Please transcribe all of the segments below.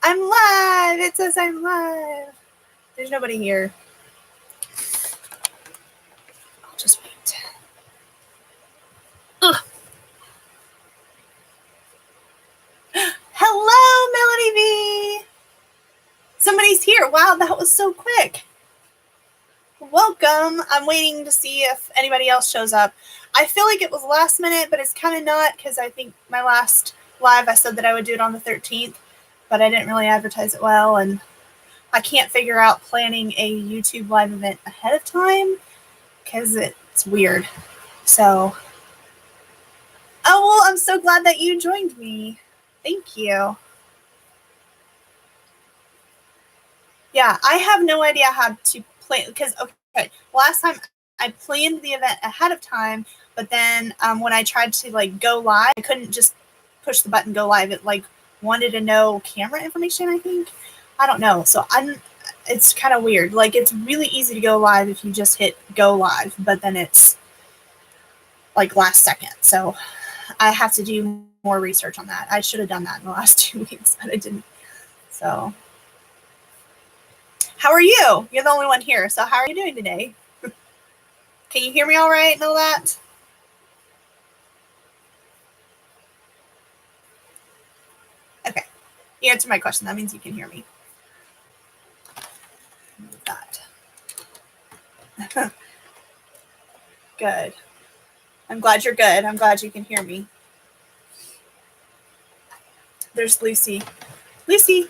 I'm live. It says I'm live. There's nobody here. I'll just wait. Ugh. Hello, Melody V. Somebody's here. Wow, that was so quick. Welcome. I'm waiting to see if anybody else shows up. I feel like it was last minute, but it's kind of not because I think my last live I said that I would do it on the 13th, but I didn't really advertise it well, and I can't figure out planning a YouTube live event ahead of time because it's weird. So, oh, well, I'm so glad that you joined me. Thank you. Yeah, I have no idea how to plan because, okay, last time I planned the event ahead of time, but then when I tried to go live, I couldn't just push the button go live. It wanted to know camera information, I think. I don't know. So it's kind of weird. It's really easy to go live if you just hit go live, but then it's last second. So I have to do more research on that. I should have done that in the last 2 weeks, but I didn't. So how are you? You're the only one here. So how are you doing today? Can you hear me all right and all that? Okay. You answered my question. That means you can hear me. That. Good. I'm glad you're good. I'm glad you can hear me. There's Lucy. Lucy,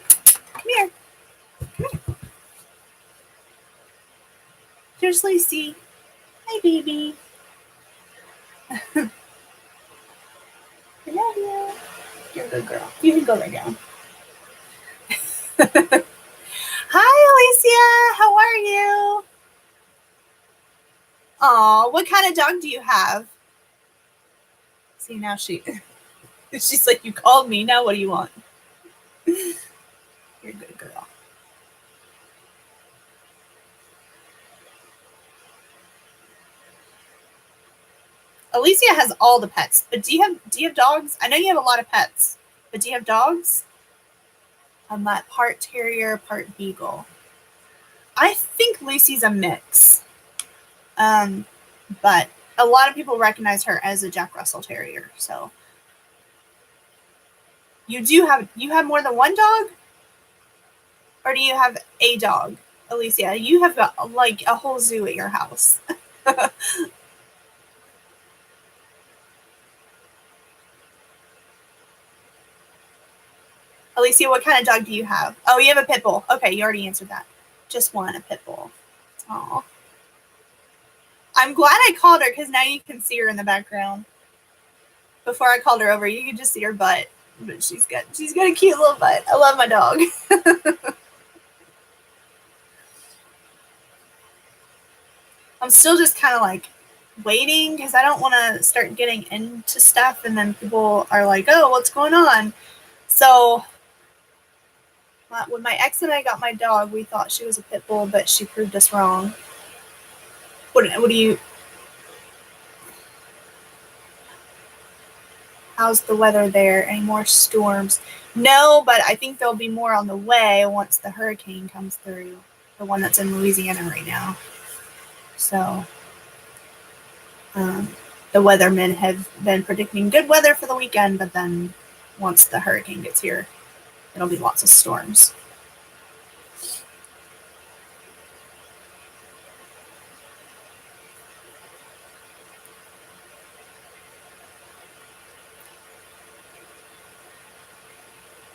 come here. Come here. There's Lucy. Hi, baby. I love you. You're a good girl. You can go right down. Hi, Alicia. How are you? Aw, what kind of dog do you have? See, now she's like, you called me. Now what do you want? You're a good girl. Alicia has all the pets, but do you have dogs? I know you have a lot of pets, but do you have dogs? I'm that part terrier, part beagle. I think Lucy's a mix. But a lot of people recognize her as a Jack Russell Terrier. So you have more than one dog? Or do you have a dog? Alicia, you have got a whole zoo at your house. Alicia, what kind of dog do you have? Oh, you have a pit bull. Okay, you already answered that. Just one, a pit bull. Aw. I'm glad I called her because now you can see her in the background. Before I called her over, you could just see her butt. But she's got a cute little butt. I love my dog. I'm still just kind of waiting because I don't want to start getting into stuff and then people are like, oh, what's going on? So when my ex and I got my dog, we thought she was a pit bull, but she proved us wrong. What do you... How's the weather there? Any more storms? No, but I think there'll be more on the way once the hurricane comes through, the one that's in Louisiana right now. So the weathermen have been predicting good weather for the weekend, but then once the hurricane gets here, it'll be lots of storms.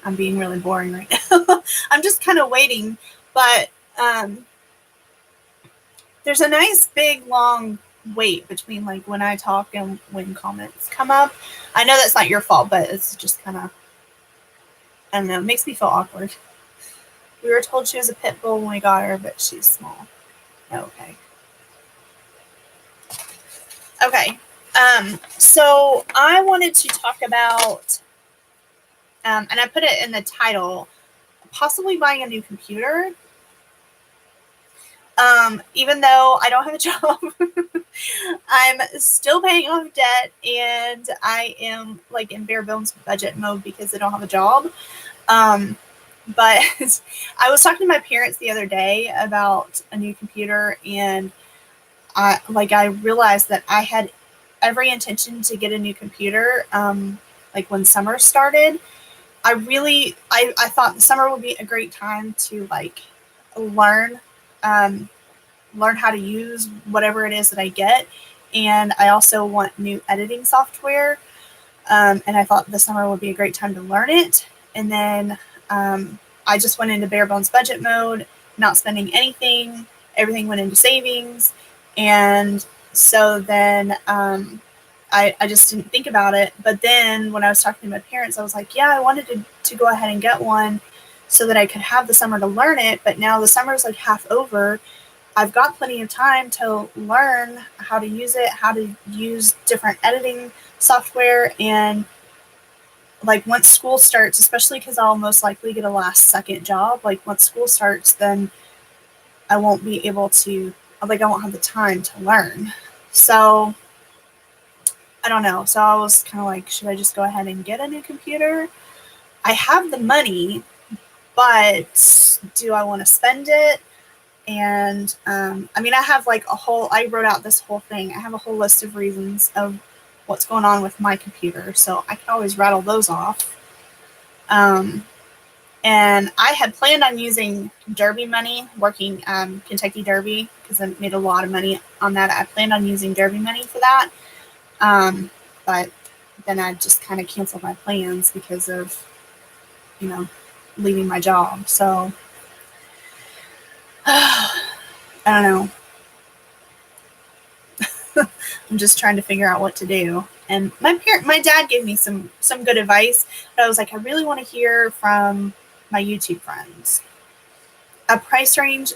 I'm being really boring right now. I'm just kind of waiting, but there's a nice big long wait between when I talk and when comments come up. I know that's not your fault, but it's just kind of, I don't know, it makes me feel awkward. We were told she was a pit bull when we got her, but she's small. Okay. Okay. So I wanted to talk about, and I put it in the title, possibly buying a new computer. Even though I don't have a job, I'm still paying off debt and I am in bare bones budget mode because I don't have a job. But I was talking to my parents the other day about a new computer, and I realized that I had every intention to get a new computer. Like when summer started, I thought the summer would be a great time to like learn learn how to use whatever it is that I get. And I also want new editing software. And I thought the summer would be a great time to learn it. And then I just went into bare bones budget mode, not spending anything. Everything went into savings. And so then I just didn't think about it. But then when I was talking to my parents, I was like, yeah, I wanted to go ahead and get one so that I could have the summer to learn it. But now the summer's like half over. I've got plenty of time to learn how to use it, how to use different editing software. And like once school starts, especially because I'll most likely get a last second job, like once school starts, then I won't be able to, like I won't have the time to learn. So I don't know. So I was kind of like, should I just go ahead and get a new computer? I have the money, but do I want to spend it? And I mean, I have like I wrote out this whole thing. I have a whole list of reasons of what's going on with my computer. So I can always rattle those off. And I had planned on using Derby money, working Kentucky Derby, because I made a lot of money on that. I planned on using Derby money for that. But then I just kind of canceled my plans because of, leaving my job. So I don't know. I'm just trying to figure out what to do. And my dad gave me some good advice, but I was like, I really want to hear from my YouTube friends. A price range?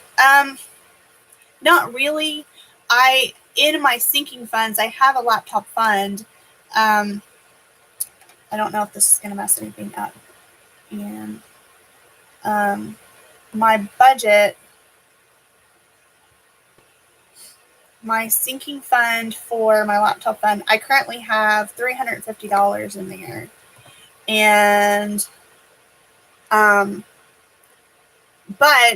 Not really. In my sinking funds, I have a laptop fund. I don't know if this is going to mess anything up. And my budget, my sinking fund for my laptop fund, I currently have $350 in there. And but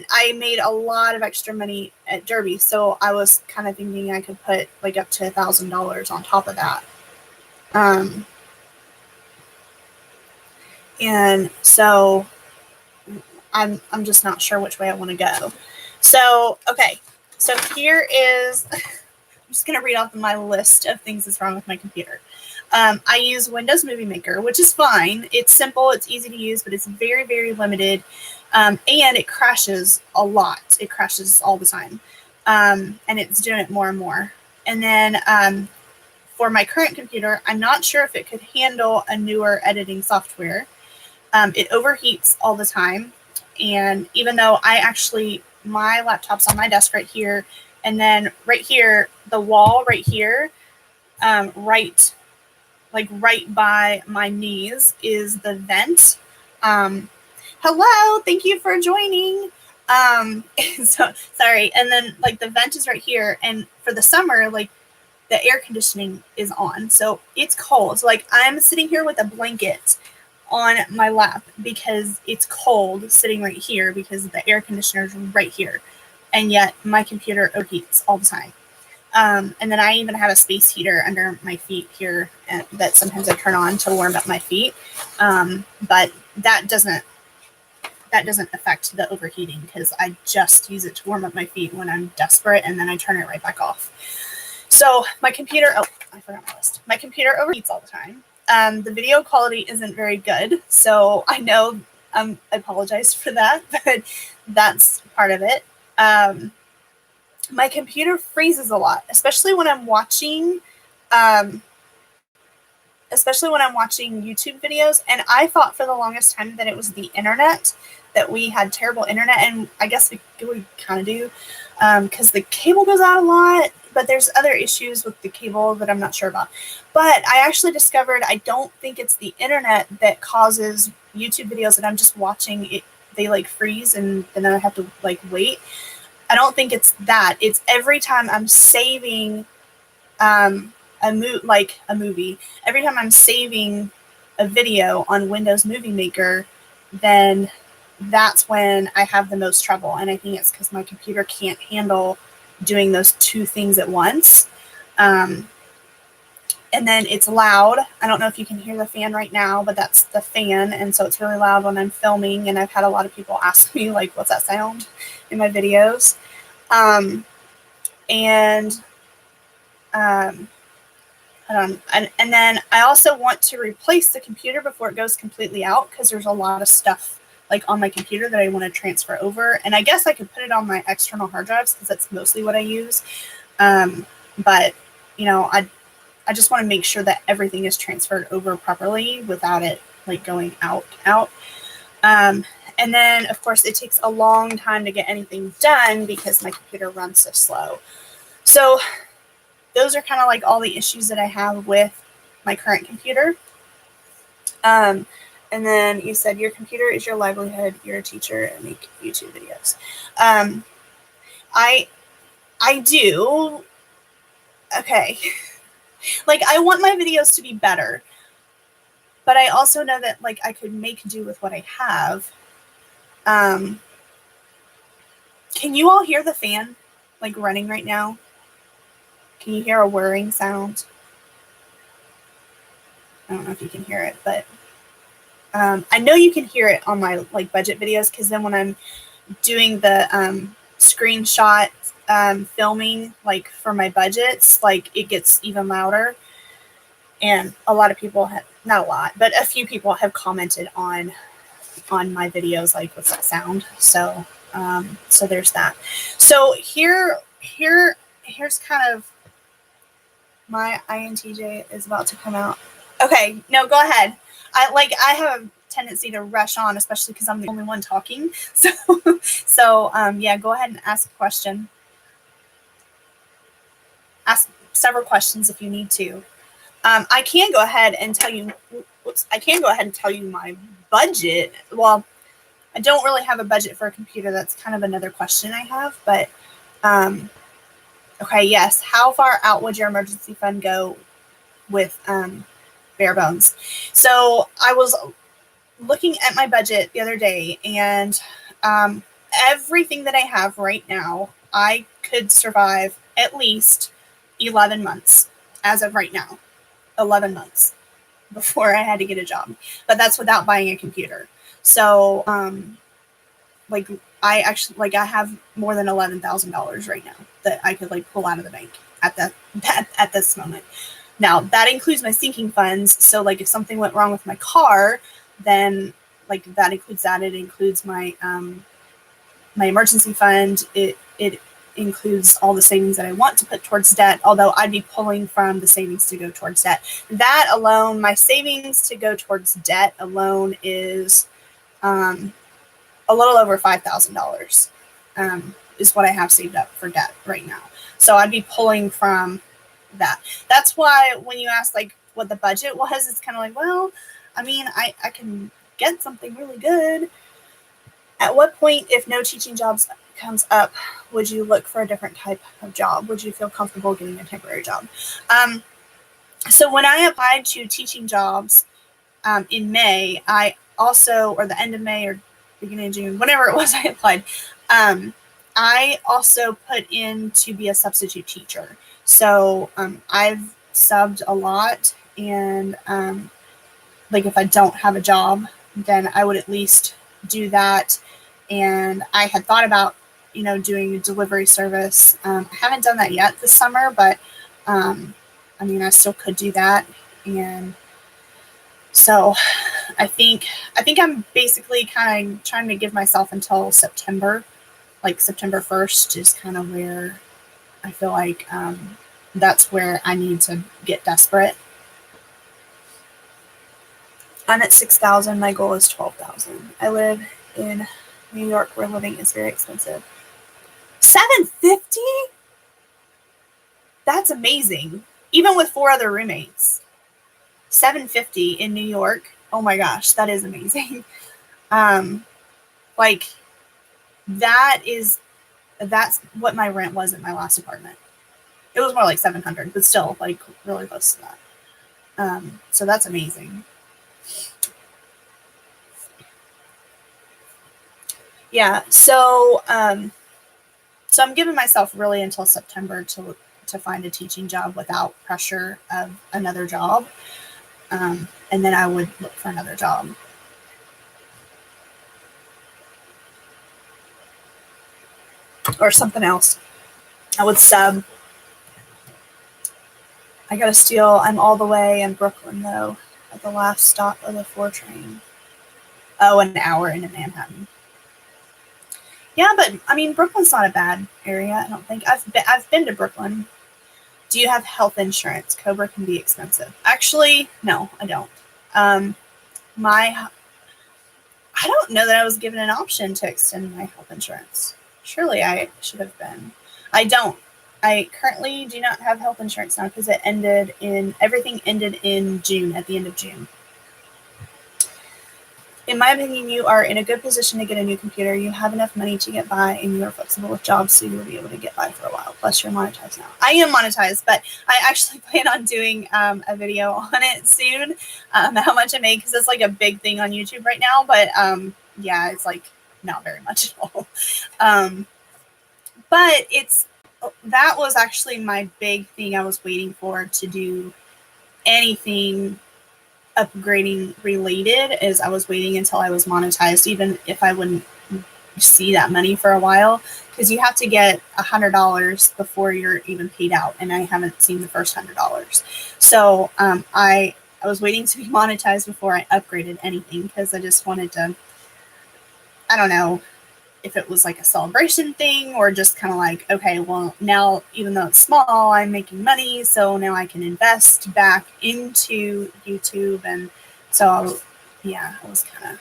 I made a lot of extra money at Derby, so I was kind of thinking I could put like up to $1,000 on top of that. And so I'm just not sure which way I want to go. So, okay. So here is, I'm just going to read off my list of things that's wrong with my computer. I use Windows Movie Maker, which is fine. It's simple, it's easy to use, but it's very, very limited. And it crashes a lot. It crashes all the time. And it's doing it more and more. And then for my current computer, I'm not sure if it could handle a newer editing software. It overheats all the time. And even though my laptop's on my desk right here, and then right here, the wall right here, right by my knees is the vent. Hello, thank you for joining. So sorry. And then like the vent is right here. And for the summer, like the air conditioning is on. So it's cold. So like I'm sitting here with a blanket on my lap because it's cold sitting right here because the air conditioner is right here. And yet my computer overheats all the time. And then I even have a space heater under my feet here that sometimes I turn on to warm up my feet. But that doesn't affect the overheating because I just use it to warm up my feet when I'm desperate, and then I turn it right back off. So my computer, I forgot my list. My computer overheats all the time. The video quality isn't very good, so I know I apologize for that, but that's part of it. My computer freezes a lot, especially when I'm watching YouTube videos. And I thought for the longest time that it was the internet, that we had terrible internet, and I guess we kind of do, because the cable goes out a lot. But there's other issues with the cable that I'm not sure about. But I actually discovered I don't think it's the internet that causes YouTube videos that I'm just watching. They like freeze and then I have to like wait. I don't think it's that. It's every time I'm saving a movie. Every time I'm saving a video on Windows Movie Maker, then that's when I have the most trouble. And I think it's because my computer can't handle doing those two things at once. And then it's loud. I don't know if you can hear the fan right now, but that's the fan. And so it's really loud when I'm filming. And I've had a lot of people ask me, like, what's that sound in my videos? Hold on. And then I also want to replace the computer before it goes completely out, because there's a lot of stuff like on my computer that I want to transfer over. And I guess I could put it on my external hard drives because that's mostly what I use. But, you know, I just want to make sure that everything is transferred over properly without it like going out. And then, of course, it takes a long time to get anything done because my computer runs so slow. So those are kind of like all the issues that I have with my current computer. And then you said your computer is your livelihood. You're a teacher and make YouTube videos. I do. Okay. Like, I want my videos to be better, but I also know that like I could make do with what I have. Can you all hear the fan like running right now? Can you hear a whirring sound? I don't know if you can hear it, but I know you can hear it on my like budget videos, because then when I'm doing the screenshot filming like for my budgets, like it gets even louder. And a lot of people have, not a lot, but a few people have commented on my videos, like, what's that sound? So so there's that. So here's kind of my INTJ is about to come out. Okay, no, go ahead. I have a tendency to rush on, especially because I'm the only one talking. So yeah, go ahead and ask a question. Ask several questions if you need to. I can go ahead and tell you. I can go ahead and tell you my budget. Well, I don't really have a budget for a computer. That's kind of another question I have. But okay, yes. How far out would your emergency fund go with bare bones? So I was looking at my budget the other day, and everything that I have right now, I could survive at least 11 months as of right now. 11 months before I had to get a job, but that's without buying a computer. So like I have more than $11,000 right now that I could like pull out of the bank at this moment. Now that includes my sinking funds. So like if something went wrong with my car, then like that includes that. It includes my my emergency fund. It includes all the savings that I want to put towards debt, although I'd be pulling from the savings to go towards debt. That alone, my savings to go towards debt alone is a little over $5,000 is what I have saved up for debt right now. So I'd be pulling from that. That's why when you ask like what the budget was, it's kind of like, well, I mean, I can get something really good. At what point, if no teaching jobs comes up, would you look for a different type of job? Would you feel comfortable getting a temporary job? So when I applied to teaching jobs in May, I also, or the end of May or beginning of June, whenever it was I applied, I also put in to be a substitute teacher. So I've subbed a lot, and like if I don't have a job, then I would at least do that. And I had thought about, you know, doing a delivery service. I haven't done that yet this summer, but I mean, I still could do that. And so I think I'm basically kind of trying to give myself until September, like September 1st is kind of where I feel like that's where I need to get desperate. I'm at 6,000. My goal is 12,000. I live in New York, where living is very expensive. $750? That's amazing. Even with 4 other roommates. $750 in New York. Oh my gosh, that is amazing. Like that's what my rent was at my last apartment. It was more like $700, but still like really close to that. So that's amazing. Yeah. So I'm giving myself really until September to find a teaching job without pressure of another job. And then I would look for another job. Or something else. I would sub. I gotta steal. I'm all the way in Brooklyn, though, at the last stop of the 4 train. Oh, an hour into Manhattan. Yeah, but I mean, Brooklyn's not a bad area. I don't think I've been to Brooklyn. Do you have health insurance? Cobra can be expensive. Actually, no, I don't. I don't know that I was given an option to extend my health insurance. Surely I should have been. I don't. I currently do not have health insurance now because everything ended in June, at the end of June. In my opinion, you are in a good position to get a new computer. You have enough money to get by, and you are flexible with jobs, so you'll be able to get by for a while. Plus, you're monetized now. I am monetized, but I actually plan on doing a video on it soon, how much I made, because it's like a big thing on YouTube right now. But yeah, it's like not very much at all. But that was actually my big thing I was waiting for to do anything upgrading related, is I was waiting until I was monetized, even if I wouldn't see that money for a while, because you have to get $100 before you're even paid out, and I haven't seen the first $100. So I was waiting to be monetized before I upgraded anything, because I just wanted to, I don't know if it was like a celebration thing or just kind of like, okay, well, now, even though it's small, I'm making money, so now I can invest back into YouTube. And so, yeah, I was kind of,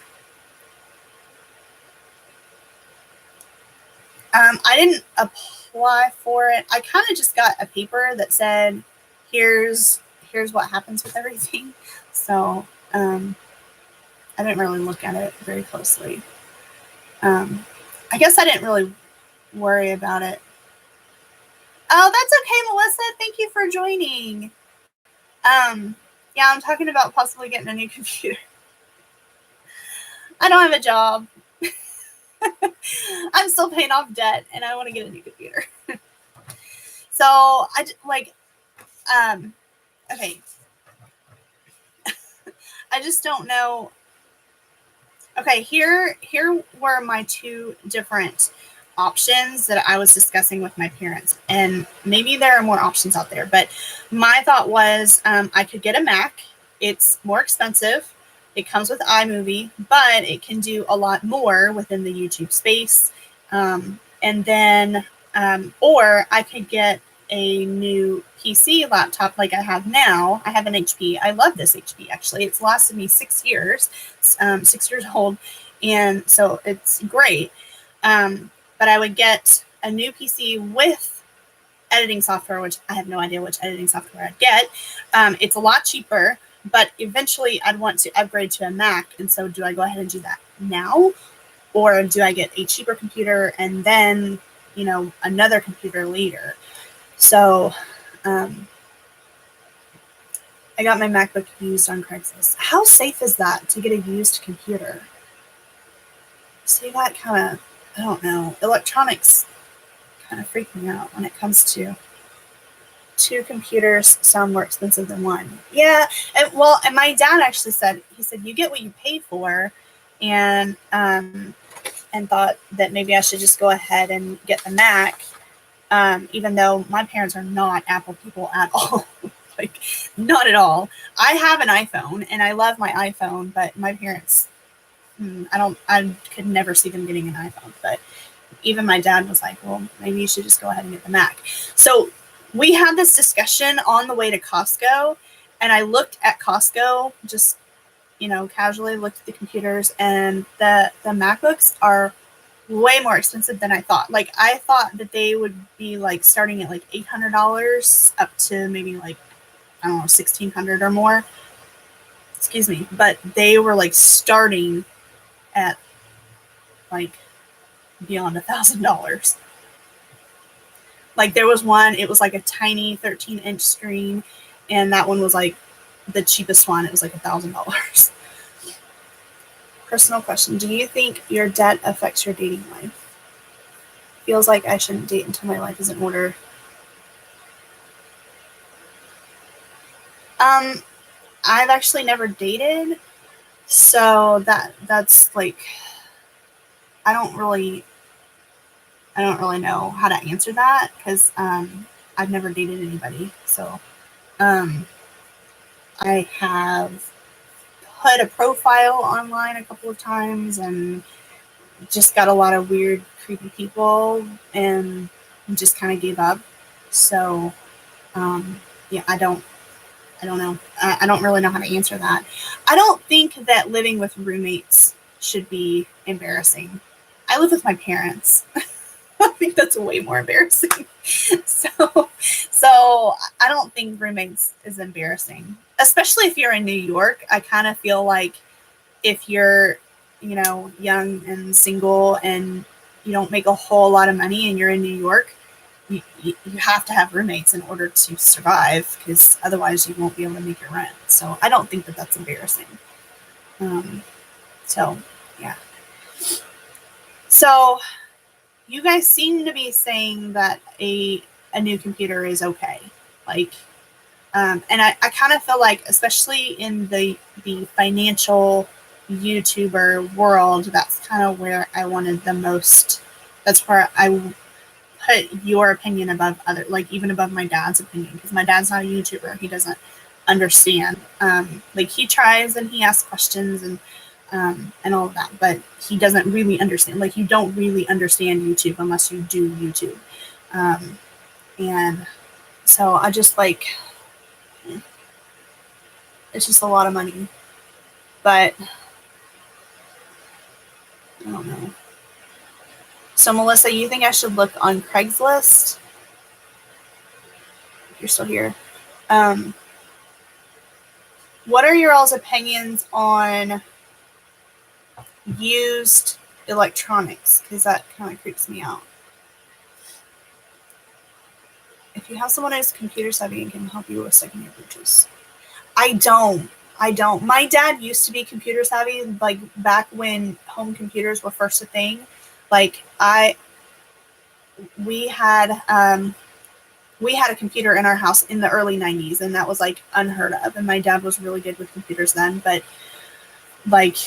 I didn't apply for it. I kind of just got a paper that said, here's what happens with everything. So, I didn't really look at it very closely. I guess I didn't really worry about it. Oh, that's okay, Melissa. Thank you for joining. Yeah, I'm talking about possibly getting a new computer. I don't have a job. I'm still paying off debt, and I want to get a new computer. So I like, okay. I just don't know. Okay, here were my 2 different options that I was discussing with my parents, and maybe there are more options out there, but my thought was I could get a Mac. It's more expensive. It comes with iMovie, but it can do a lot more within the YouTube space. And then, or I could get a new PC laptop like I have now. I have an HP. I love this HP, actually. It's lasted me 6 years, 6 years old. And so it's great. But I would get a new PC with editing software, which I have no idea which editing software I'd get. It's a lot cheaper, but eventually I'd want to upgrade to a Mac. And so do I go ahead and do that now? Or do I get a cheaper computer and then, another computer later? So I got my MacBook used on Craigslist. How safe is that to get a used computer? See, that kind of, I don't know. Electronics kind of freak me out when it comes to 2 computers sound more expensive than one. Yeah, and my dad actually said, you get what you pay for, and thought that maybe I should just go ahead and get the Mac, even though my parents are not Apple people at all. Like, not at all. I have an iPhone, and I love my iPhone, but my parents, I could never see them getting an iPhone. But even my dad was like, well, maybe you should just go ahead and get the Mac. So we had this discussion on the way to Costco, and I looked at Costco, just, casually looked at the computers, and the MacBooks are way more expensive than I thought. Like, I thought that they would be like starting at like $800 up to maybe like, I don't know, $1,600 or more. Excuse me. But they were like starting at like beyond $1,000. Like, there was one, it was like a tiny 13-inch screen, and that one was like the cheapest one. It was like $1,000. Personal question. Do you think your debt affects your dating life? Feels like I shouldn't date until my life is in order. I've actually never dated, so that's like, I don't really know how to answer that because I've never dated anybody. So I have put a profile online a couple of times and just got a lot of weird, creepy people and just kind of gave up. So yeah, I don't know. I don't really know how to answer that. I don't think that living with roommates should be embarrassing. I live with my parents. I think that's way more embarrassing. So I don't think roommates is embarrassing, especially if you're in New York. I kind of feel like if you're, young and single and you don't make a whole lot of money and you're in New York, you have to have roommates in order to survive because otherwise you won't be able to make your rent. So I don't think that that's embarrassing. So yeah. So you guys seem to be saying that a new computer is okay. Like, and I kind of feel like, especially in the financial YouTuber world, that's kind of where I wanted the most. That's where I put your opinion above other, like even above my dad's opinion, because my dad's not a YouTuber. He doesn't understand. Like he tries and he asks questions and all of that, but he doesn't really understand. Like you don't really understand YouTube unless you do YouTube. And so I just like, it's just a lot of money, but I don't know. So Melissa, you think I should look on Craigslist? If you're still here. What are your all's opinions on used electronics? Because that kind of creeps me out. If you have someone who's computer savvy and can help you with secondary purchase. I don't. My dad used to be computer savvy, like back when home computers were first a thing. Like we had a computer in our house in the early 90s, and that was like unheard of. And my dad was really good with computers then, but like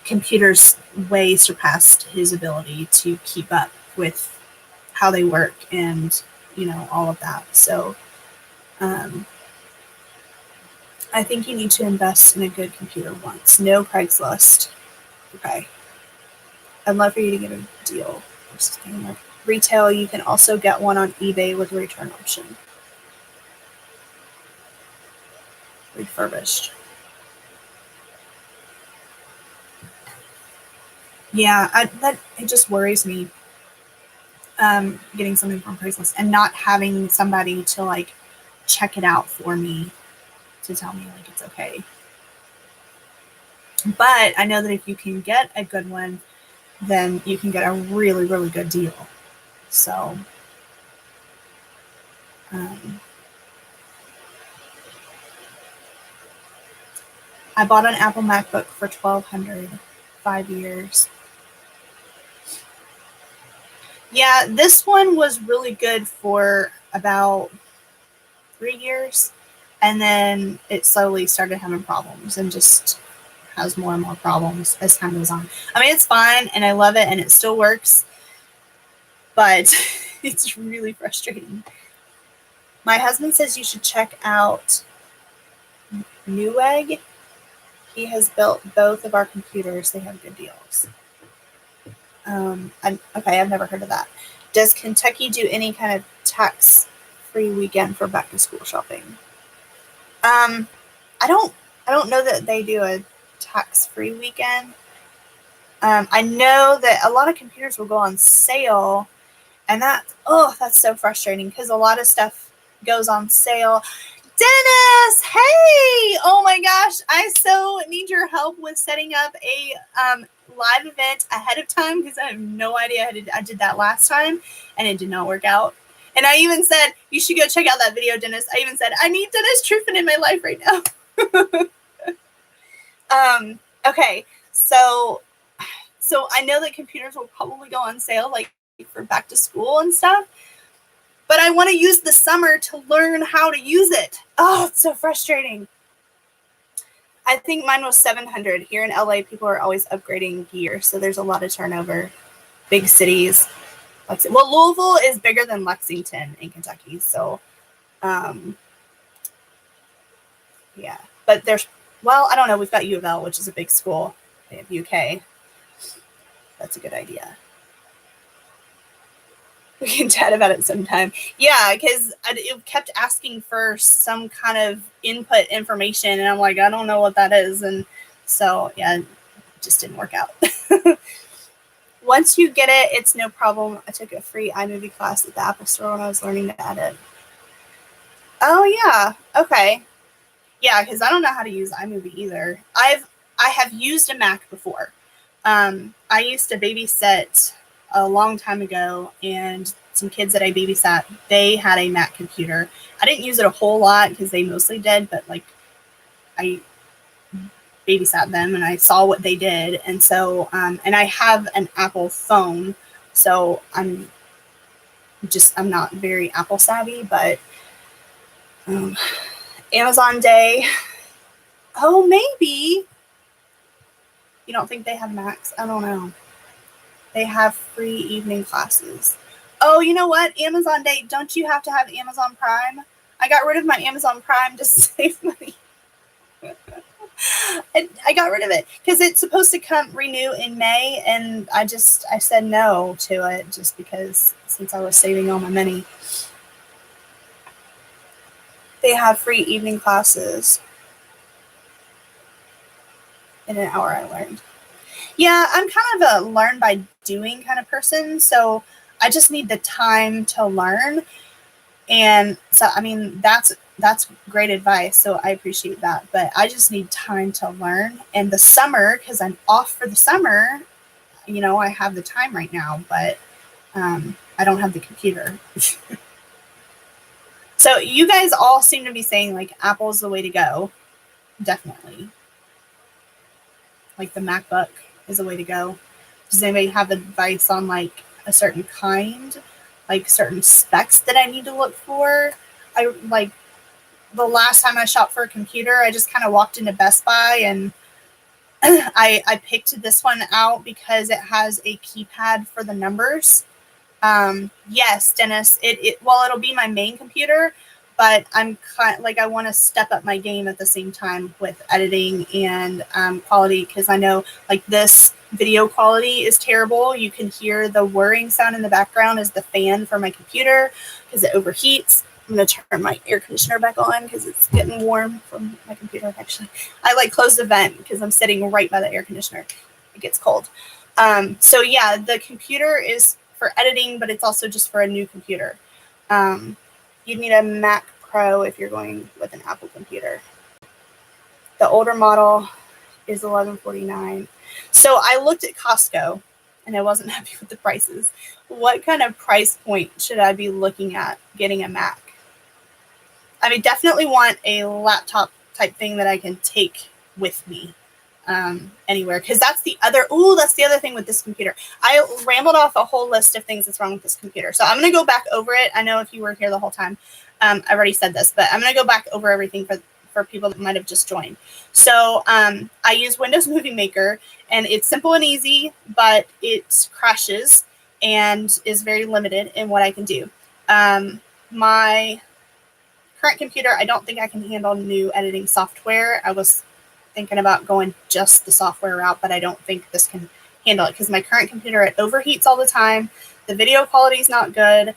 computers way surpassed his ability to keep up with how they work and, all of that. So I think you need to invest in a good computer once. No Craigslist. Okay. I'd love for you to get a deal. Retail, you can also get one on eBay with a return option. Refurbished. Yeah, it just worries me. Getting something from Craigslist and not having somebody to like check it out for me to tell me like it's okay. But I know that if you can get a good one, then you can get a really, really good deal. So, I bought an Apple MacBook for $1,200, 5 years. Yeah, this one was really good for about 3 years, and then it slowly started having problems and just has more and more problems as time goes on. I mean, it's fine, and I love it, and it still works, but it's really frustrating. My husband says you should check out Newegg. He has built both of our computers. They have good deals. Okay, I've never heard of that. Does Kentucky do any kind of tax-free weekend for back-to-school shopping? I don't know that they do a tax-free weekend. I know that a lot of computers will go on sale, and that's so frustrating because a lot of stuff goes on sale. Dennis, hey! Oh my gosh, I so need your help with setting up a live event ahead of time because I have no idea how I did that last time and it did not work out. And I even said, you should go check out that video, Dennis. I even said, I need Dennis Truffin in my life right now. Okay, So I know that computers will probably go on sale like for back to school and stuff, but I want to use the summer to learn how to use it. Oh, it's so frustrating. I think mine was 700. Here in LA, people are always upgrading gear, so there's a lot of turnover. Big cities. Well, Louisville is bigger than Lexington in Kentucky, so yeah. But I don't know. We've got U of L, which is a big school. They have UK. That's a good idea. We can chat about it sometime. Yeah, because it kept asking for some kind of input information, and I'm like, I don't know what that is. And so, yeah, it just didn't work out. Once you get it, it's no problem. I took a free iMovie class at the Apple Store when I was learning to edit. Oh, yeah. Okay. Yeah, because I don't know how to use iMovie either. I have used a Mac before. I used to babysit a long time ago, and some kids that I babysat, they had a Mac computer. I didn't use it a whole lot because they mostly did, but like I babysat them and I saw what they did. And so, and I have an Apple phone, so I'm not very Apple savvy, but Amazon Day. Oh, maybe. You don't think they have Macs? I don't know. They have free evening classes. Oh, you know what? Amazon Day. Don't you have to have Amazon Prime? I got rid of my Amazon Prime to save money. I got rid of it because it's supposed to renew in May, and I said no to it just because since I was saving all my money. They have free evening classes. In an hour, I learned. Yeah, I'm kind of a learn by doing kind of person, so I just need the time to learn. And so, I mean, that's great advice, so I appreciate that. But I just need time to learn. And the summer, because I'm off for the summer, I have the time right now, but I don't have the computer. So you guys all seem to be saying, like, Apple's the way to go. Definitely. Like, the MacBook is the way to go. Does anybody have advice on, like, a certain kind? Like, certain specs that I need to look for? The last time I shopped for a computer, I just kind of walked into Best Buy and I picked this one out because it has a keypad for the numbers. Yes, Dennis, it'll be my main computer, but I'm I want to step up my game at the same time with editing and quality, because I know like this video quality is terrible. You can hear the whirring sound in the background as the fan for my computer because it overheats. I'm going to turn my air conditioner back on because it's getting warm from my computer, actually. I close the vent because I'm sitting right by the air conditioner. It gets cold. So yeah, the computer is for editing, but it's also just for a new computer. You'd need a Mac Pro if you're going with an Apple computer. The older model is $1149. So I looked at Costco and I wasn't happy with the prices. What kind of price point should I be looking at getting a Mac? I mean, definitely want a laptop type thing that I can take with me anywhere, because that's the other thing with this computer. I rambled off a whole list of things that's wrong with this computer, so I'm going to go back over it. I know if you were here the whole time, I've already said this, but I'm going to go back over everything for people that might have just joined. So I use Windows Movie Maker, and it's simple and easy, but it crashes and is very limited in what I can do. My current computer, I don't think I can handle new editing software. I was thinking about going just the software route, but I don't think this can handle it because my current computer, it overheats all the time. The video quality is not good.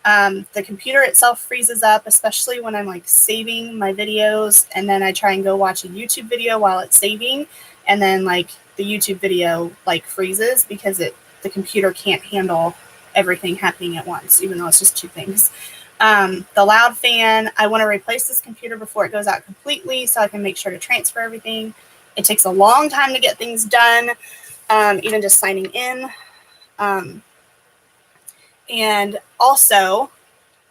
The computer itself freezes up, especially when I'm saving my videos, and then I try and go watch a YouTube video while it's saving, and then the YouTube video freezes because the computer can't handle everything happening at once, even though it's just two things. The loud fan, I want to replace this computer before it goes out completely so I can make sure to transfer everything. It takes a long time to get things done, even just signing in. And also,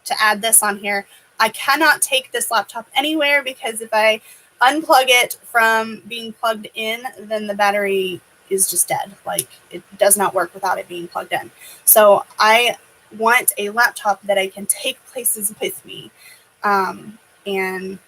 to add this on here, I cannot take this laptop anywhere because if I unplug it from being plugged in, then the battery is just dead. Like, it does not work without it being plugged in. So I want a laptop that I can take places with me. And